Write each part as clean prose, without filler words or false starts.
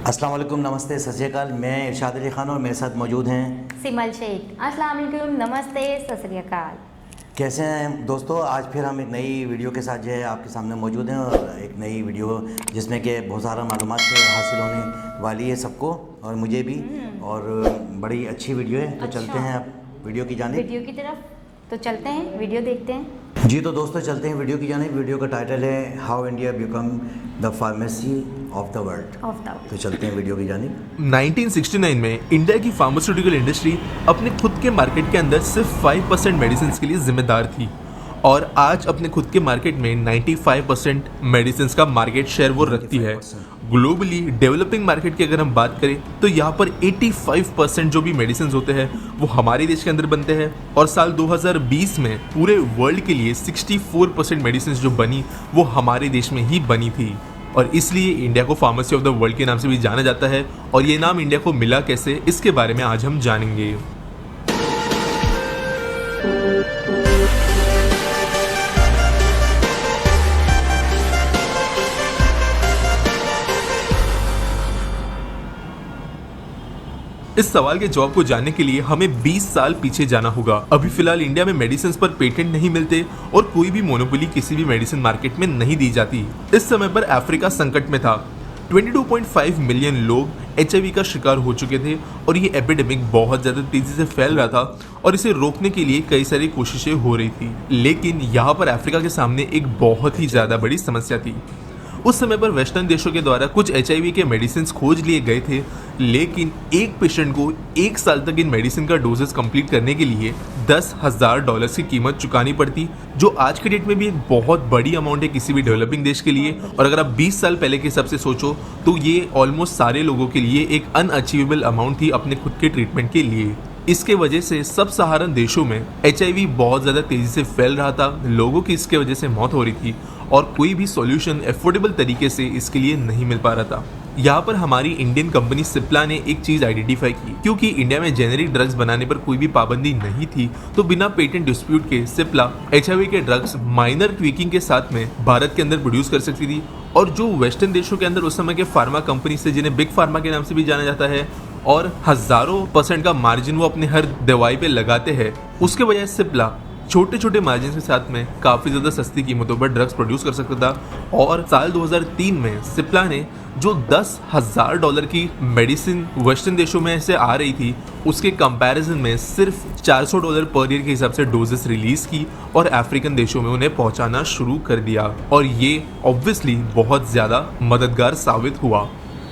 अस्सलाम वालेकुम, नमस्ते, सत श्री अकाल। मैं इरशाद अली ख़ान और मेरे साथ मौजूद हैं सिमल शेख। अस्सलाम वालेकुम, नमस्ते, सत श्री अकाल। कैसे हैं दोस्तों? आज फिर हम एक नई वीडियो के साथ जो है आपके सामने मौजूद हैं और एक नई वीडियो जिसमें कि बहुत सारा मालूमात हासिल होने वाली है सबको और मुझे भी, और बड़ी अच्छी वीडियो है। तो चलते हैं आप वीडियो की जानिब। वीडियो की तरफ तो चलते हैं, वीडियो देखते हैं। जी तो दोस्तों चलते हैं वीडियो की जानिब। वीडियो का टाइटल है how India become the pharmacy of the world. तो चलते हैं वीडियो की जानिब। 1969 में इंडिया की फार्मास्यूटिकल इंडस्ट्री अपने खुद के मार्केट के अंदर सिर्फ 5% मेडिसिन के लिए जिम्मेदार थी और आज अपने खुद के मार्केट में 95% मेडिसिन का मार्केट शेयर वो रखती है। ग्लोबली डेवलपिंग मार्केट की अगर हम बात करें तो यहाँ पर 85% जो भी मेडिसिन होते हैं वो हमारे देश के अंदर बनते हैं और साल 2020 में पूरे वर्ल्ड के लिए 64% मेडिसिन जो बनी वो हमारे देश में ही बनी थी और इसलिए इंडिया को फार्मेसी ऑफ द वर्ल्ड के नाम से भी जाना जाता है। और ये नाम इंडिया को मिला कैसे, इसके बारे में आज हम जानेंगे। इस सवाल के जवाब को जानने के लिए हमें 20 साल पीछे जाना होगा। अभी फिलहाल इंडिया में मेडिसिन पर पेटेंट नहीं मिलते और कोई भी मोनोपोली किसी भी मेडिसिन मार्केट में नहीं दी जाती। इस समय पर अफ्रीका संकट में था। 22.5 मिलियन लोग HIV का शिकार हो चुके थे और ये एपिडेमिक बहुत ज़्यादा तेजी से फैल रहा था और इसे रोकने के लिए कई सारी कोशिशें हो रही थी। लेकिन यहाँ पर अफ्रीका के सामने एक बहुत ही ज़्यादा बड़ी समस्या थी। उस समय पर वेस्टर्न देशों के द्वारा कुछ HIV के मेडिसिन खोज लिए गए थे, लेकिन एक पेशेंट को 1 साल तक इन मेडिसिन का डोजेस कंप्लीट करने के लिए $10,000 की कीमत चुकानी पड़ती, जो आज के डेट में भी एक बहुत बड़ी अमाउंट है किसी भी डेवलपिंग देश के लिए। और अगर आप 20 साल पहले के हिसाब से सोचो तो ये ऑलमोस्ट सारे लोगों के लिए एक अनअचीवेबल अमाउंट थी अपने खुद के ट्रीटमेंट के लिए। इसके वजह से सब सहारन देशों में HIV बहुत ज़्यादा तेज़ी से फैल रहा था, लोगों की इसके वजह से मौत हो रही थी और कोई भी सॉल्यूशन एफोर्डेबल तरीके से इसके लिए नहीं मिल पा रहा था। यहाँ पर हमारी इंडियन कंपनी सिप्ला ने एक चीज़ आइडेंटिफाई की, क्योंकि इंडिया में जेनेरिक ड्रग्स बनाने पर कोई भी पाबंदी नहीं थी तो बिना पेटेंट डिस्प्यूट के सिप्ला HIV के ड्रग्स माइनर ट्वीकिंग के साथ में भारत के अंदर प्रोड्यूस कर सकती थी। और जो वेस्टर्न देशों के अंदर उस समय के फार्मा कंपनी से, जिन्हें बिग फार्मा के नाम से भी जाना जाता है, और हजारों % का मार्जिन वो अपने हर दवाई पे लगाते हैं, उसके बजाय सिप्ला छोटे छोटे मार्जिन के साथ में काफ़ी ज़्यादा सस्ती कीमतों पर ड्रग्स प्रोड्यूस कर सकता था। और साल 2003 में सिप्ला ने जो $10,000 की मेडिसिन वेस्टर्न देशों में से आ रही थी, उसके कंपैरिजन में सिर्फ $400 पर ईयर के हिसाब से डोजेस रिलीज़ की और अफ्रीकन देशों में उन्हें पहुंचाना शुरू कर दिया और ये ऑब्वियसली बहुत ज़्यादा मददगार साबित हुआ।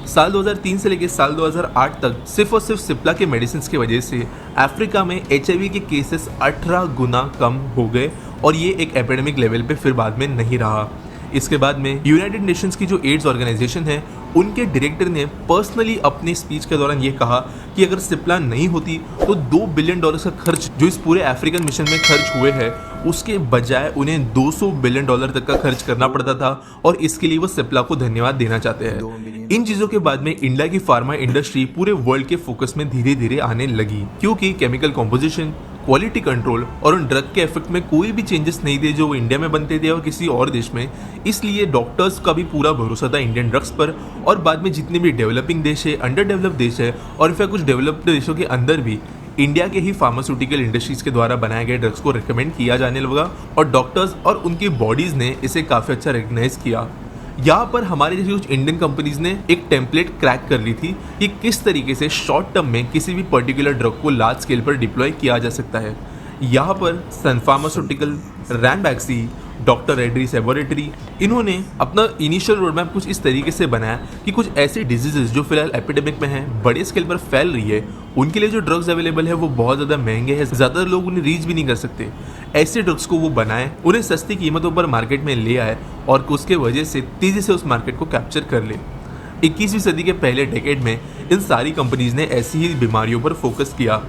साल 2003 से लेकर साल 2008 तक सिर्फ और सिर्फ सिप्ला के मेडिसिन की वजह से अफ्रीका में HIV के केसेस 18 गुना कम हो गए और ये एक एपिडेमिक लेवल पे फिर बाद में नहीं रहा। इसके बाद में यूनाइटेड नेशंस की जो एड्स ऑर्गेनाइजेशन है, उनके डायरेक्टर ने पर्सनली अपनी स्पीच के दौरान ये कहा कि अगर सिप्ला नहीं होती तो $2 बिलियन का खर्च जो इस पूरे अफ्रीकन मिशन में खर्च हुए हैं, उसके बजाय उन्हें $200 बिलियन तक का खर्च करना पड़ता था और इसके लिए वो सिप्ला को धन्यवाद देना चाहते हैं। इन चीज़ों के बाद में इंडिया की फार्मा इंडस्ट्री पूरे वर्ल्ड के फोकस में धीरे धीरे आने लगी, क्योंकि केमिकल कॉम्पोजिशन, क्वालिटी कंट्रोल और उन ड्रग के इफेक्ट में कोई भी चेंजेस नहीं थे जो वो इंडिया में बनते थे और किसी और देश में। इसलिए डॉक्टर्स का भी पूरा भरोसा था इंडियन ड्रग्स पर। और बाद में जितने भी डेवलपिंग देश है, अंडर डेवलप्ड देश है और फिर कुछ डेवलप्ड देशों के अंदर भी इंडिया के ही फार्मास्यूटिकल इंडस्ट्रीज के द्वारा बनाए गए ड्रग्स को रिकमेंड किया जाने लगा और डॉक्टर्स और उनकी बॉडीज ने इसे काफ़ी अच्छा रिकग्नाइज किया। यहाँ पर हमारे जैसी कुछ इंडियन कंपनीज ने एक टेम्पलेट क्रैक कर ली थी कि किस तरीके से शॉर्ट टर्म में किसी भी पर्टिकुलर ड्रग को लार्ज स्केल पर डिप्लॉय किया जा सकता है। यहाँ पर सन फार्मास्यूटिकल, रैनबैक्सी, डॉक्टर रेड्डीज लेबोरेटरी, इन्होंने अपना इनिशियल रोड मैप कुछ इस तरीके से बनाया कि कुछ ऐसी डिजीजेस जो फिलहाल एपिडेमिक में हैं, बड़े स्केल पर फैल रही है, उनके लिए जो ड्रग्स अवेलेबल है वो बहुत ज़्यादा महंगे हैं, ज़्यादातर लोग उन्हें रीच भी नहीं कर सकते। ऐसे ड्रग्स को वो बनाए, उन्हें सस्ती कीमतों पर मार्केट में ले आए और उसके वजह से तेज़ी से उस मार्केट को कैप्चर कर ले। 21वीं सदी के पहले डेकेड में इन सारी कंपनीज ने ऐसी ही बीमारियों पर फोकस किया।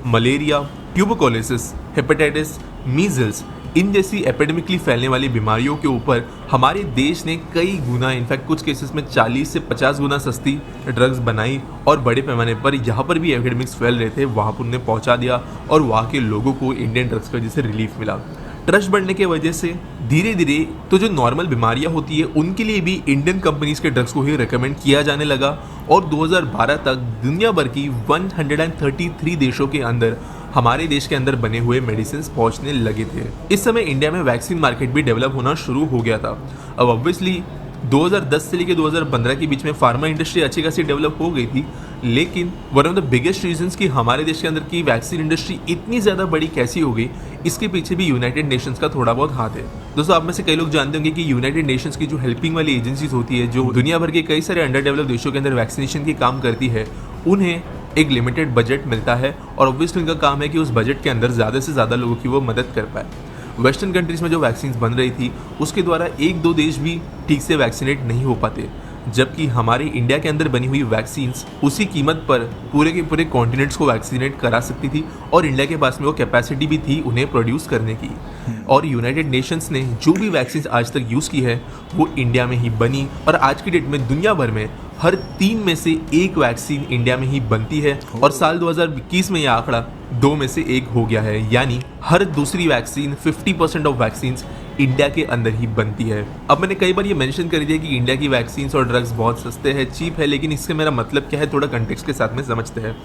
मलेरिया, ट्यूबरकुलोसिस, हेपेटाइटिस, मीजल्स, इन जैसी एपिडेमिकली फैलने वाली बीमारियों के ऊपर हमारे देश ने कई गुना, इनफैक्ट कुछ केसेस में 40 से 50 गुना सस्ती ड्रग्स बनाई और बड़े पैमाने पर जहाँ पर भी एपिडेमिक्स फैल रहे थे वहाँ पर उन्हें पहुँचा दिया और वहाँ के लोगों को इंडियन ड्रग्स की वजह से रिलीफ मिला। ट्रस्ट बढ़ने की वजह से धीरे धीरे तो जो नॉर्मल बीमारियां होती है उनके लिए भी इंडियन कंपनीज के ड्रग्स को ही रेकमेंड किया जाने लगा और 2012 तक दुनिया भर की 133 देशों के अंदर हमारे देश के अंदर बने हुए मेडिसिन पहुंचने लगे थे। इस समय इंडिया में वैक्सीन मार्केट भी डेवलप होना शुरू हो गया था। अब ऑब्वियसली 2010 से लेकर 2015 के बीच में फार्मा इंडस्ट्री अच्छी खासी डेवलप हो गई थी, लेकिन one of the biggest reasons कि हमारे देश के अंदर की वैक्सीन इंडस्ट्री इतनी ज़्यादा बड़ी कैसी हो गई, इसके पीछे भी यूनाइटेड नेशंस का थोड़ा बहुत हाथ है। दोस्तों, आप में से कई लोग जानते होंगे कि यूनाइटेड नेशंस की जो हेल्पिंग वाली एजेंसीज होती है, जो दुनिया भर के कई सारे अंडर डेवलप देशों के अंदर वैक्सीनेशन की काम करती है, उन्हें एक लिमिटेड बजट मिलता है और ऑब्वियसली उनका काम है कि उस बजट के अंदर ज़्यादा से ज़्यादा लोगों की वो मदद कर पाए। वेस्टर्न कंट्रीज़ में जो वैक्सीन बन रही थी उसके द्वारा एक दो देश भी ठीक से वैक्सीनेट नहीं हो पाते, जबकि हमारे इंडिया के अंदर बनी हुई वैक्सीन्स उसी कीमत पर पूरे के पूरे कॉन्टिनेंट्स को वैक्सीनेट करा सकती थी और इंडिया के पास में वो कैपेसिटी भी थी उन्हें प्रोड्यूस करने की। और यूनाइटेड नेशंस ने जो भी वैक्सीन आज तक यूज़ की है वो इंडिया में ही बनी और आज की डेट में दुनिया भर में हर 3 में से 1 वैक्सीन इंडिया में ही बनती है और साल 2021 में यह आंकड़ा 2 में से 1 हो गया है, यानी हर दूसरी वैक्सीन 50% ऑफ वैक्सीन इंडिया के अंदर ही बनती है। अब मैंने कई बार ये मेंशन कर दिया कि इंडिया की वैक्सीन और ड्रग्स बहुत सस्ते हैं, चीप है, लेकिन इससे मेरा मतलब क्या है थोड़ा कंटेक्स्ट के साथ में समझते हैं।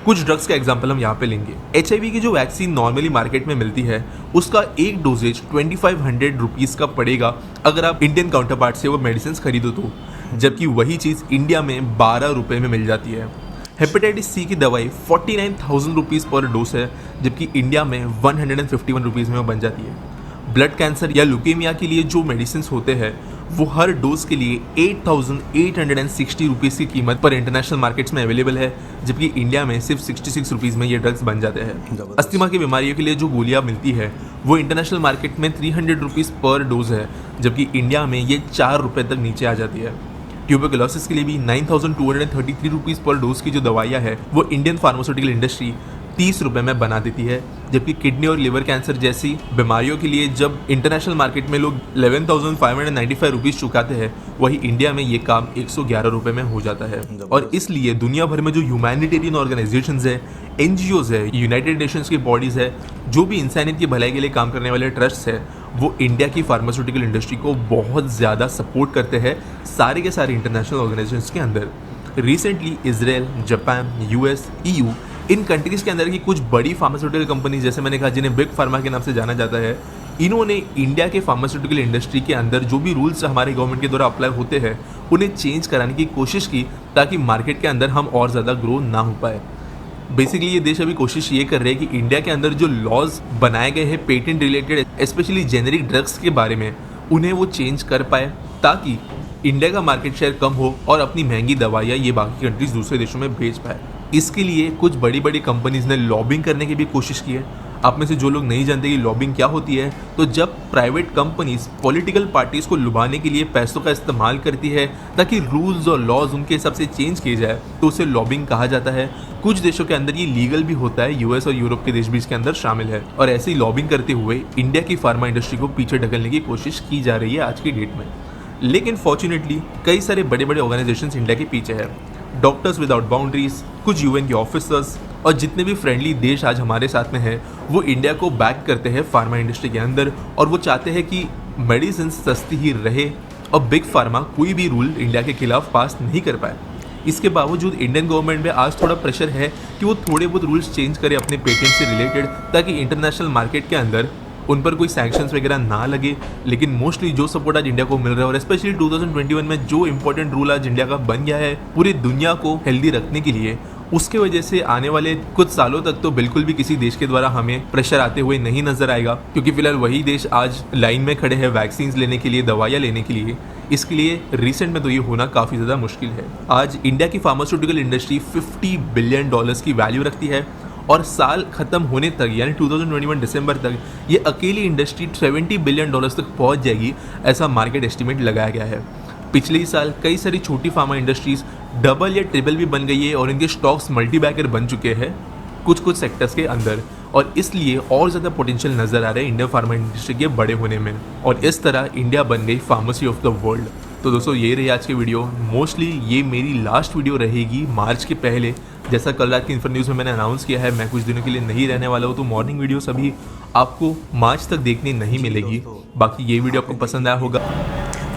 कुछ ड्रग्स का एग्जांपल हम यहाँ पे लेंगे। HIV की जो वैक्सीन नॉर्मली मार्केट में मिलती है उसका एक डोजेज 2500 रुपीज़ का पड़ेगा अगर आप इंडियन काउंटर पार्ट से वो मेडिसिन खरीदो तो, जबकि वही चीज़ इंडिया में 12 रुपये में मिल जाती है। हेपेटाइटिस C की दवाई 49,000 रुपीज़ पर डोज है, जबकि इंडिया में 151 रुपीज़ में वो बन जाती है। ब्लड कैंसर या ल्यूकेमिया के लिए जो मेडिसिन होते हैं वो हर डोज के लिए 8,860 रुपीज़ की कीमत पर इंटरनेशनल मार्केट्स में अवेलेबल है, जबकि इंडिया में सिर्फ 66 रुपीज़ में ये ड्रग्स बन जाते हैं। अस्थमा की बीमारियों के लिए जो गोलियां मिलती है वो इंटरनेशनल मार्केट में 300 रुपीज़ पर डोज है, जबकि इंडिया में ये 4 रुपये तक नीचे आ जाती है। ट्यूबरकुलोसिस के लिए भी 9,233 रुपीज़ पर डोज की जो दवाइयाँ है वो इंडियन फार्मास्यूटिकल इंडस्ट्री 30 रुपये में बना देती है, जबकि किडनी और लिवर कैंसर जैसी बीमारियों के लिए जब इंटरनेशनल मार्केट में लोग 11,595 रुपीज़ चुकाते हैं, वही इंडिया में ये काम 111 रुपये में हो जाता है। और इसलिए दुनिया भर में जो ह्यूमैनिटेरियन ऑर्गेनाइजेशंस है, NGOs है, यूनाइटेड नेशंस की बॉडीज़ है, जो भी इंसानियत की भलाई के लिए काम करने वाले ट्रस्ट है, वो इंडिया की फार्मास्यूटिकल इंडस्ट्री को बहुत ज़्यादा सपोर्ट करते हैं सारे के सारे इंटरनेशनल ऑर्गेनाइजेशंस के अंदर। Recently Israel, Japan, US, EU इन कंट्रीज़ के अंदर की कुछ बड़ी फार्मास्यूटिकल कंपनीज, जैसे मैंने कहा जिन्हें बिग फार्मा के नाम से जाना जाता है, इन्होंने इंडिया के फार्मास्यूटिकल इंडस्ट्री के अंदर जो भी रूल्स हमारे गवर्नमेंट के द्वारा अप्लाई होते हैं उन्हें चेंज कराने की कोशिश की ताकि मार्केट के अंदर हम और ज़्यादा ग्रो ना हो पाए। बेसिकली ये देश अभी कोशिश ये कर रहे हैं कि इंडिया के अंदर जो लॉज बनाए गए हैं patent related, specially generic drugs के बारे में, उन्हें वो चेंज कर पाए ताकि इंडिया का मार्केट शेयर कम हो और अपनी महंगी दवाइयाँ ये बाकी कंट्रीज दूसरे देशों में भेज पाए। इसके लिए कुछ बड़ी बड़ी कंपनीज ने लॉबिंग करने की भी कोशिश की है। आप में से जो लोग नहीं जानते कि लॉबिंग क्या होती है, तो जब प्राइवेट कंपनीज पॉलिटिकल पार्टीज को लुभाने के लिए पैसों का इस्तेमाल करती है ताकि रूल्स और लॉज उनके हिसाब से चेंज किए जाए, तो उसे लॉबिंग कहा जाता है। कुछ देशों के अंदर ये लीगल भी होता है, US और यूरोप के देश भी इसके अंदर शामिल है। और ऐसी लॉबिंग करते हुए इंडिया की फार्मा इंडस्ट्री को पीछे ढकलने की कोशिश की जा रही है आज की डेट में। लेकिन फॉर्चुनेटली कई सारे बड़े बड़े ऑर्गेनाइजेशंस इंडिया के पीछे है। डॉक्टर्स विदाउट बाउंड्रीज, कुछ UN के ऑफिसर्स और जितने भी फ्रेंडली देश आज हमारे साथ में हैं, वो इंडिया को बैक करते हैं फार्मा इंडस्ट्री के अंदर और वो चाहते हैं कि मेडिसिन सस्ती ही रहे और बिग फार्मा कोई भी रूल इंडिया के खिलाफ पास नहीं कर पाए। इसके बावजूद इंडियन गवर्नमेंट में आज थोड़ा प्रेशर है कि वो थोड़े बहुत रूल्स चेंज करे अपने पेटेंट से रिलेटेड, ताकि इंटरनेशनल मार्केट के अंदर उन पर कोई सैंक्शंस वगैरह ना लगे। लेकिन मोस्टली जो सपोर्ट आज इंडिया को मिल रहा है और स्पेशली 2021 में जो इंपॉर्टेंट रूल आज इंडिया का बन गया है पूरी दुनिया को हेल्दी रखने के लिए, उसके वजह से आने वाले कुछ सालों तक तो बिल्कुल भी किसी देश के द्वारा हमें प्रेशर आते हुए नहीं नजर आएगा, क्योंकि फिलहाल वही देश आज लाइन में खड़े हैं वैक्सीन लेने के लिए, दवाइयाँ लेने के लिए। इसके लिए रिसेंट में तो ये होना काफ़ी ज़्यादा मुश्किल है। आज इंडिया की फार्मास्यूटिकल इंडस्ट्री $50 बिलियन की वैल्यू रखती है और साल खत्म होने तक यानी 2021 दिसंबर तक ये अकेली इंडस्ट्री $70 बिलियन तक पहुंच जाएगी, ऐसा मार्केट एस्टिमेट लगाया गया है। पिछले ही साल कई सारी छोटी फार्मा इंडस्ट्रीज डबल या ट्रिपल भी बन गई है और इनके स्टॉक्स मल्टीबैगर बन चुके हैं कुछ सेक्टर्स के अंदर, और इसलिए और ज़्यादा पोटेंशियल नज़र आ रहा है इंडियन फार्मा इंडस्ट्री के बड़े होने में। और इस तरह इंडिया बन गई फार्मेसी ऑफ द वर्ल्ड। तो दोस्तों ये रही आज की वीडियो। मोस्टली ये मेरी लास्ट वीडियो रहेगी मार्च के पहले। जैसा कल रात की इन्फो न्यूज़ में मैंने अनाउंस किया है, मैं कुछ दिनों के लिए नहीं रहने वाला हूँ, तो मॉर्निंग वीडियोस अभी आपको मार्च तक देखने नहीं मिलेगी। बाकी ये वीडियो आपको पसंद आया होगा।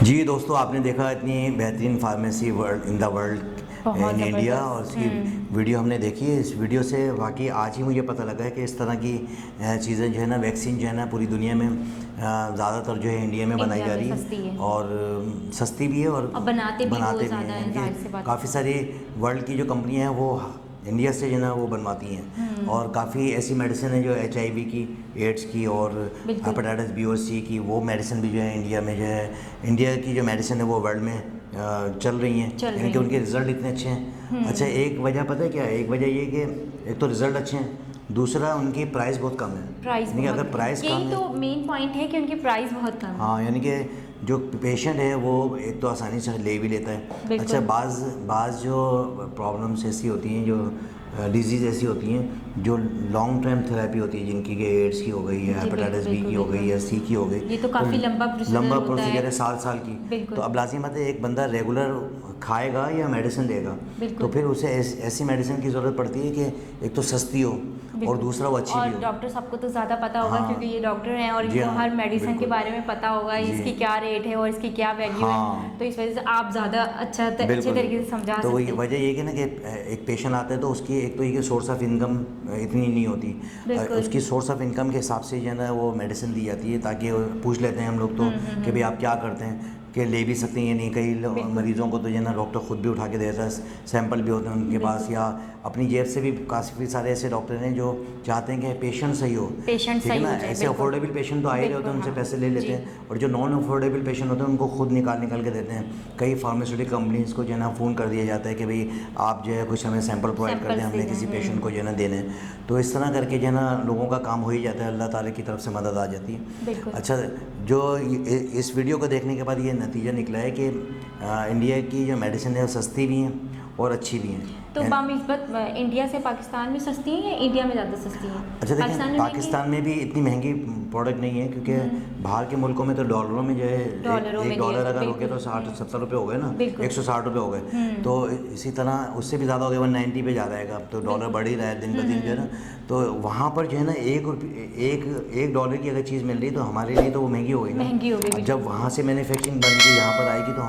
जी दोस्तों, आपने देखा इतनी बेहतरीन pharmacy world in the world बहुत इन इंडिया, ज़बरदस्त। और इसकी वीडियो हमने देखी है। इस वीडियो से वाकई आज ही मुझे पता लगा है कि इस तरह की चीज़ें जो है ना, वैक्सीन जो है ना पूरी दुनिया में ज़्यादातर जो है इंडिया में बनाई इंडिया जा में रही सस्ती है है। और सस्ती भी है और बनाते भी वो ज़्यादा है, हैं। जाहिर सी बात है। काफ़ी सारी वर्ल्ड की जो कंपनियाँ हैं वो इंडिया से जो है ना वो बनवाती हैं, और काफ़ी ऐसी मेडिसिन है जो HIV की, एड्स की और बिल्कुल। हेपेटाइटिस B और C की, वो मेडिसिन भी जो है इंडिया में जो है, इंडिया की जो मेडिसिन है वो वर्ल्ड में चल रही हैं, यानी कि उनके रिज़ल्ट इतने अच्छे हैं। अच्छा, एक वजह पता है क्या है? एक वजह ये कि एक तो रिज़ल्ट अच्छे हैं, दूसरा उनकी प्राइस बहुत कम है। प्राइस यानी कि अगर प्राइस कम यही है, तो मेन पॉइंट है कि उनकी प्राइस बहुत कम है। हाँ, यानी कि जो पेशेंट है वो एक तो आसानी से ले भी लेता है। बिल्कुल। अच्छा, बाज़ जो प्रॉब्लम्स ऐसी होती हैं, जो डिजीज़ ऐसी होती हैं जो लॉन्ग टर्म थेरेपी होती है, जिनकी कि एड्स की हो गई है, जी, हेपेटाइटिस B बिल्कुल, की हो गई है, C की हो गई, ये तो काफ़ी लंबा लंबा होता प्रोसीजर है, है। साल की। बिल्कुल। तो अब लाजिम बात है, एक बंदा रेगुलर खाएगा या मेडिसिन लेगा, बिल्कुल। तो फिर उसे ऐसी मेडिसिन की ज़रूरत पड़ती है कि एक तो सस्ती हो और दूसरा वो अच्छी भी और हो। डॉक्टर सबको तो ज़्यादा पता होगा, हाँ। क्योंकि ये डॉक्टर हैं और जी इनको हाँ, हर मेडिसिन के बिल्कुल। बारे में पता होगा, जी। इसकी क्या रेट है और इसकी क्या वैल्यू हाँ। है, तो इस वजह से आप ज़्यादा अच्छे बिल्कुल। तरीके से समझा तो सकते वही हैं। वजह ये कि ना कि एक पेशेंट आता है तो उसकी एक तो ये सोर्स ऑफ इनकम इतनी नहीं होती, बिल्कुल। उसकी सोर्स ऑफ इनकम के हिसाब से जो है ना वो मेडिसिन दी जाती है, ताकि वो पूछ लेते हैं हम लोग तो कि भाई आप क्या करते हैं, कि ले भी सकते हैं या नहीं। कई मरीज़ों को तो जो है ना डॉक्टर खुद भी उठा के देता है, सैंपल भी होते हैं उनके पास, या अपनी जेब से भी काफ़ी सारे ऐसे डॉक्टर हैं जो चाहते हैं कि पेशेंट सही हो, पेशेंट ठीक है सही ना। हो जाए, ऐसे बिल्कुल। अफोर्डेबल पेशेंट तो आ ही रहे होते हैं, उनसे हाँ। पैसे ले लेते जी। हैं, और जो नॉन अफोर्डेबल पेशेंट होते हैं उनको खुद निकाल के देते हैं। कई फार्मास्यूटिकल कंपनीज़ को जो है ना फ़ोन कर दिया जाता है कि भाई आप जो है कुछ हमें सैंपल प्रोवाइड कर दें, हमने किसी पेशेंट को जो है ना देने। तो इस तरह करके जो है ना लोगों का काम हो ही जाता है, अल्लाह ताला की तरफ से मदद आ जाती है। बिल्कुल। अच्छा, जो इस वीडियो को देखने के बाद ये नतीजा निकला है कि इंडिया की जो मेडिसिन है वो सस्ती भी हैं और अच्छी भी हैं। तो बानिस्बत इंडिया से पाकिस्तान में सस्ती है या इंडिया में ज़्यादा सस्ती है? अच्छा देखिए, में पाकिस्तान में भी इतनी महंगी प्रोडक्ट नहीं है, क्योंकि बाहर के मुल्कों में तो डॉलरों में जो है डॉलरों में एक डॉलर दिया, अगर हो गया तो बिल्कुल। 60-70 रुपये हो गए ना, बिल्कुल। 160 रुपये हो गए। तो इसी तरह उससे भी ज़्यादा हो गया, 190 पे जा रहा है। अब तो डॉलर बढ़ ही रहा है दिन ब दिन जो है ना, तो वहाँ पर जो है ना एक डॉलर की अगर चीज़ मिल रही है तो हमारे लिए तो वो महंगी हो गई ना। महंगी हो गई, अब जब वहाँ से मैन्युफैक्चरिंग बन के यहाँ पर आएगी तो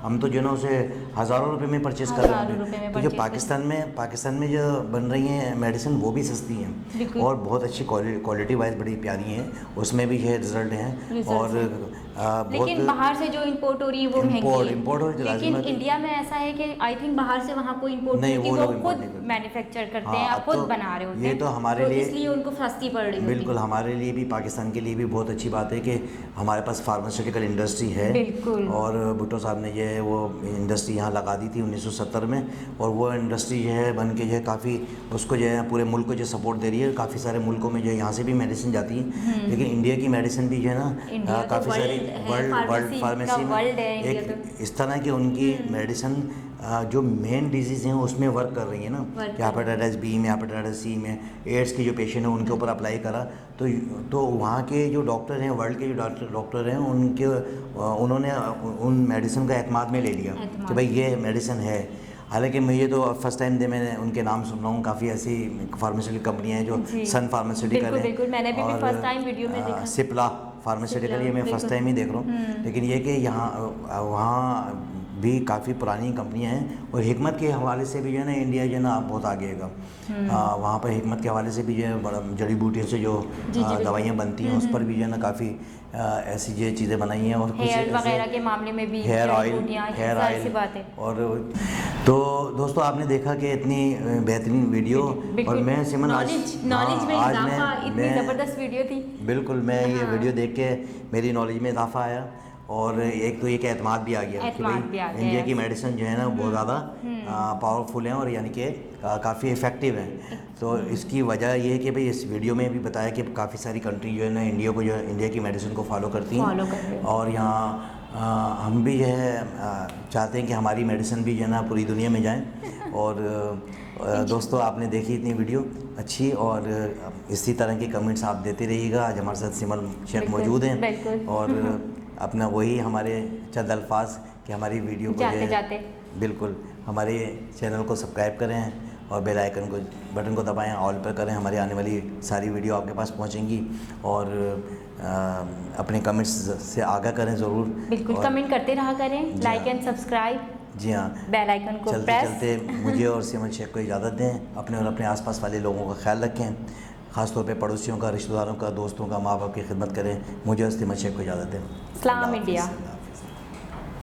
हम तो जो है ना उसे हज़ारों रुपये में परचेज़ कर रहे हज़ारों रुपये हैं। में तो जो purchase पाकिस्तान में जो बन रही हैं मेडिसिन वो भी सस्ती हैं बिल्कुल। और बहुत अच्छी क्वालिटी वाइज बड़ी प्यारी हैं, उसमें भी ये रिजल्ट हैं। Results और लेकिन बाहर से जो इंपोर्ट हो रही है वो महंगी है। इंपोर्ट हो रही है, लेकिन लाजिम है। इंडिया में ऐसा है कि आई थिंक बाहर से वहाँ कोई इंपोर्ट नहीं, नहीं, वो वो लोग import खुद नहीं करते। मैन्युफैक्चर करते हाँ, हैं, अब आप खुद तो बना रहे होते ये हैं, तो हमारे लिए इसलिए उनको सस्ती पड़ रही होती बिल्कुल हमारे लिए भी, पाकिस्तान के लिए भी बहुत अच्छी बात है कि हमारे पास फार्मास्यूटिकल इंडस्ट्री है। बिल्कुल। और भुट्टो साहब ने जो है वो इंडस्ट्री यहाँ लगा दी थी 1970 में, और वो इंडस्ट्री जो है बन के जो है काफ़ी उसको जो है पूरे मुल्क को जो सपोर्ट दे रही है। काफ़ी सारे मुल्कों में जो है यहाँ से भी मेडिसिन जाती है, लेकिन इंडिया की मेडिसिन भी जो है इंडिया ना तो काफ़ी सारी वर्ल्ड फार्मेसी में है एक इस तरह की उनकी मेडिसिन जो मेन डिजीज़ हैं उसमें वर्क कर रही है ना, कि हेपेटाइटिस B में, हेपेटाइटिस C में, एड्स की जो पेशेंट है उनके ऊपर अप्लाई करा, तो वहाँ के जो डॉक्टर हैं, वर्ल्ड के जो डॉक्टर हैं, उन्होंने उन मेडिसिन का एतमाद में ले लिया कि भाई ये मेडिसिन है। हालांकि मुझे तो फर्स्ट टाइम मैंने उनके नाम सुन रहा हूँ, काफ़ी ऐसी फार्मास्यूटिकल कंपनियाँ हैं जो सन फार्मास्यूटिकल है, बिल्कुल, मैंने भी फर्स्ट टाइम वीडियो में देखा। सिप्ला फार्मास्यूटिकल, ये मैं फर्स्ट टाइम ही देख रहा हूँ। लेकिन ये कि वहाँ भी काफ़ी पुरानी कंपनियां हैं, और हिकमत के हवाले से भी जो है ना इंडिया जो है ना बहुत आगे है। वहाँ पर हिकमत के हवाले से भी जो है बड़ा जड़ी बूटियों से जो दवाइयाँ बनती हैं उस पर भी जो है ना काफ़ी ऐसी जो चीज़ें बनाई हैं, और हेयर वगैरह के मामले में भी हेयर ऑयल बात है। और तो दोस्तों, आपने देखा कि इतनी बेहतरीन वीडियो, और मैं सिमन नॉलेज में इजाफा, इतनी ज़बरदस्त वीडियो थी। बिल्कुल, मैं ये वीडियो देख के मेरी नॉलेज में इजाफा आया, और एक तो ये कि एतमाद भी आ गया कि भाई इंडिया की मेडिसिन जो है ना बहुत ज़्यादा पावरफुल हैं, और यानी कि काफ़ी इफ़ेक्टिव हैं। तो इसकी वजह ये है कि भाई इस वीडियो में भी बताया कि काफ़ी सारी कंट्री जो है ना इंडिया की मेडिसिन को फॉलो करती हैं, और यहाँ हम भी जो है चाहते हैं कि हमारी मेडिसिन भी जो है ना पूरी दुनिया में जाए। और दोस्तों, आपने देखी इतनी वीडियो अच्छी, और इसी तरह के कमेंट्स आप देते रहिएगा। आज हमारे साथ सिमल शेख मौजूद हैं, और अपना वही हमारे चंद अल्फाज कि हमारी वीडियो को जाते जाते बिल्कुल हमारे चैनल को सब्सक्राइब करें और बेल आइकन को बटन को दबाएं, ऑल पर करें। हमारी आने वाली सारी वीडियो आपके पास पहुंचेंगी और अपने कमेंट्स से आगाह करें ज़रूर। बिल्कुल कमेंट करते रहा करें, लाइक एंड सब्सक्राइब, जी हाँ, बेल आइकन को चलते प्रेस। चलते मुझे और सीमन शेख को इजाज़त दें। अपने और अपने आसपास वाले लोगों का ख्याल रखें, ख़ासतौर पे पड़ोसियों का, रिश्तेदारों का, दोस्तों का, माँ बाप की खिदमत करें। मुझे और सीमन शेख को इजाज़त दें। सलाम अल्लाह हाफ़िज़। इंडिया।